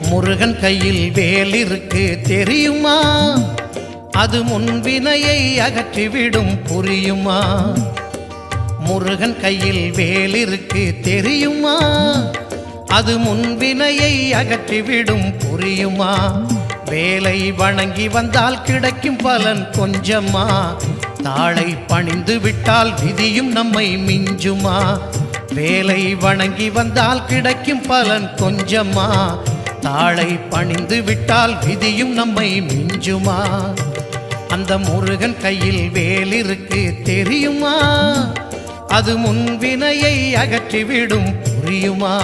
முருகன் கையில் வேல் இருக்கு தெரியுமா? அது முன்வினையை அகற்றிவிடும் புரியுமா? முருகன் கையில் வேல் இருக்கு தெரியுமா? அது முன்வினையை அகற்றிவிடும் புரியுமா? வேலை வணங்கி வந்தால் கிடைக்கும் பலன் கொஞ்சமா? தாளை பணிந்து விட்டால் விதியும் நம்மை மிஞ்சுமா? வேலை வணங்கி வந்தால் கிடைக்கும் பலன் கொஞ்சமா? தாளை பணிந்து விட்டால் விதியும் நம்மை மிஞ்சுமா? அந்த முருகன் கையில் வேல் இருக்கு தெரியுமா? அது முன்வினையை அகற்றிவிடும் புரியுமா?